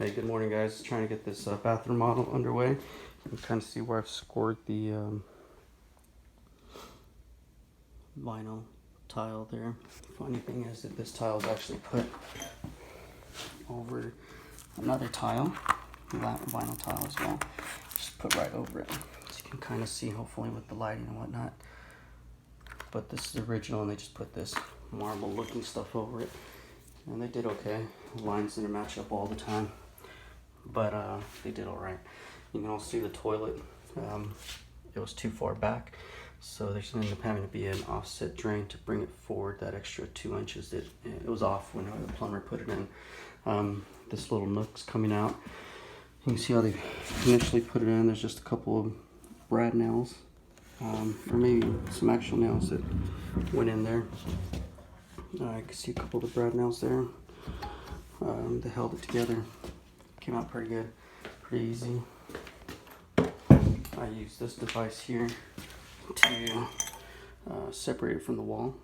Hey, good morning, guys. Trying to get this bathroom model underway. You can kind of see where I've scored the vinyl tile there. Funny thing is that this tile is actually put over another tile, that vinyl tile as well. Just put right over it. So you can kind of see, hopefully, with the lighting and whatnot. But this is original, and they just put this marble-looking stuff over it. And they did okay. The lines didn't match up all the time, but they did all right. You can also see the toilet. It was too far back, so there's going to end up having to be an offset drain to bring it forward that extra 2 inches that it was off when the plumber put it in. This little nook's coming out. You can see how they initially put it in. There's just a couple of brad nails, or maybe some actual nails that went in there. I can see a couple of the brad nails there. They held it together. Came out pretty good, pretty easy. I use this device here to separate it from the wall.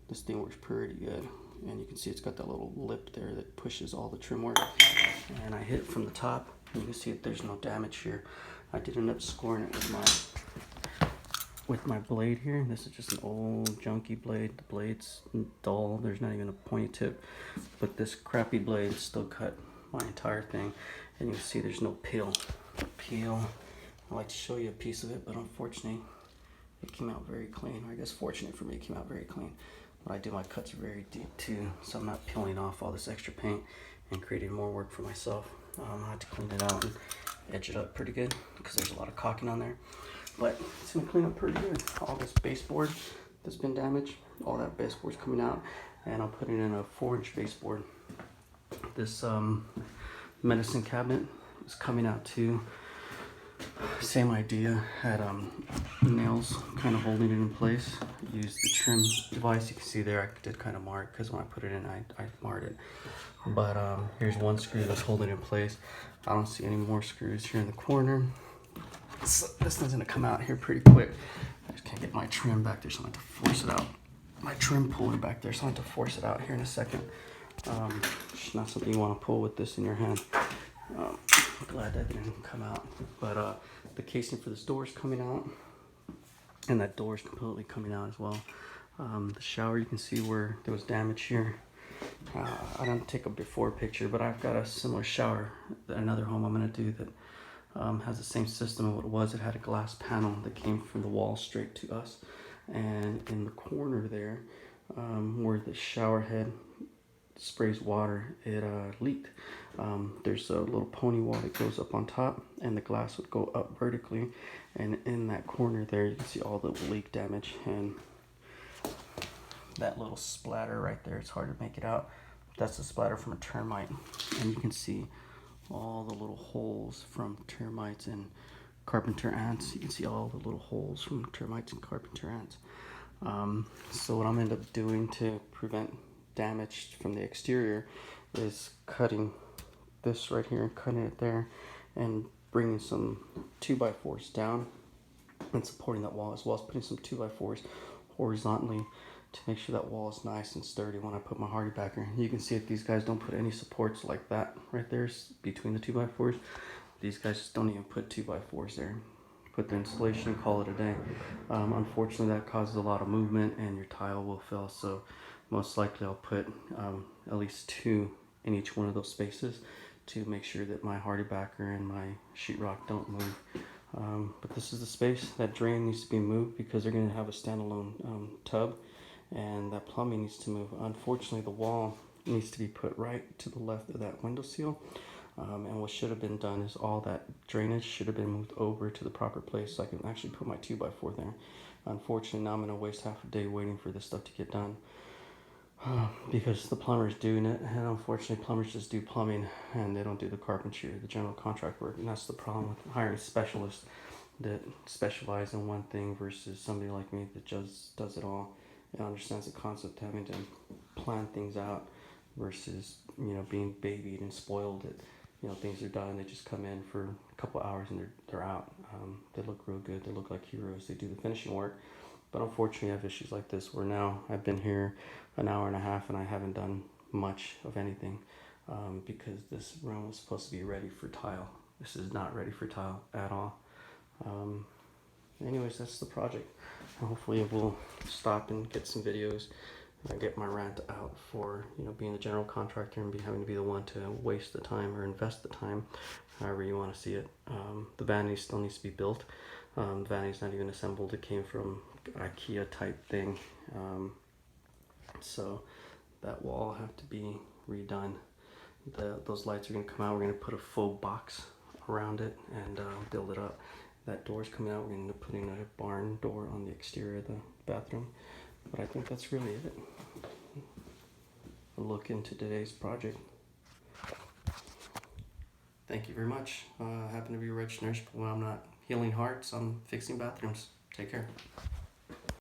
This thing works pretty good, and you can see it's got that little lip there that pushes all the trim work. And I hit it from the top, and you can see that there's no damage here. I did end up scoring it with my blade here. This is just an old junky blade. The blade's dull. There's not even a pointy tip, but this crappy blade still cut my entire thing, and you can see there's no peel. I'd like to show you a piece of it, but unfortunately it came out very clean. I guess fortunate for me, it came out very clean. But I do my cuts very deep too, so I'm not peeling off all this extra paint and creating more work for myself. I had to clean it out and edge it up pretty good because there's a lot of caulking on there, but it's gonna clean up pretty good. All this baseboard that's been damaged, all that baseboard's coming out, and I'm putting in a 4-inch baseboard. This medicine cabinet is coming out too. Same idea. Had nails kind of holding it in place. Used the trim device. You can see there I did kind of mark because when I put it in I marked it. But here's one screw that's holding it in place. I don't see any more screws here in the corner. So this thing's gonna come out here pretty quick. I just can't get my trim back there, so I have to force it out. My trim puller back there, so I have to force it out here in a second. It's not something you want to pull with this in your hand. Glad that didn't come out, but the casing for this door is coming out, and that door is completely coming out as well. The shower, you can see where there was damage here. I don't take a before picture, but I've got a similar shower at another home I'm going to do that has the same system of what it was. It had a glass panel that came from the wall straight to us, and in the corner there, where the shower head sprays water, it leaked. There's a little pony wall that goes up on top, and the glass would go up vertically, and in that corner there you can see all the leak damage and that little splatter right there. It's hard to make it out. That's a splatter from a termite, and you can see all the little holes from termites and carpenter ants. You can see all the little holes from termites and carpenter ants. So what I'm gonna end up doing to prevent damage from the exterior is cutting this right here and cutting it there, and bringing some 2x4s down and supporting that wall, as well as putting some 2x4s horizontally to make sure that wall is nice and sturdy when I put my hardy backer. You can see that these guys don't put any supports like that right there between the 2x4s. These guys just don't even put 2x4s there. Put the insulation and call it a day. Unfortunately, that causes a lot of movement and your tile will fail, so most likely I'll put at least 2 in each one of those spaces to make sure that my hardy backer and my sheetrock don't move. But this is the space. That drain needs to be moved because they're going to have a standalone tub, and that plumbing needs to move. Unfortunately, the wall needs to be put right to the left of that window seal. And what should have been done is all that drainage should have been moved over to the proper place so I can actually put my 2x4 there. Unfortunately, now I'm going to waste half a day waiting for this stuff to get done. Because the plumber's doing it, and unfortunately plumbers just do plumbing and they don't do the carpentry or the general contract work, and that's the problem with hiring specialists that specialize in one thing versus somebody like me that just does it all and understands the concept of having to plan things out versus, you know, being babied and spoiled that, you know, things are done, they just come in for a couple hours and they're out. They look real good, they look like heroes, they do the finishing work. But unfortunately I have issues like this where now I've been here an hour and a half and I haven't done much of anything. because this room is supposed to be ready for tile. This is not ready for tile at all. Anyways, that's the project. Hopefully we'll stop and get some videos. Get my rant out for being the general contractor and having to be the one to waste the time or invest the time, however you want to see it. The vanity still needs to be built. The vanity's not even assembled. It came from IKEA type thing, so that will all have to be redone. Those lights are going to come out. We're going to put a faux box around it and build it up. That door's coming out. We're going to end up putting a barn door on the exterior of the bathroom. But I think that's really it. A look into today's project. Thank you very much. I happen to be a registered nurse, but when I'm not healing hearts, I'm fixing bathrooms. Take care.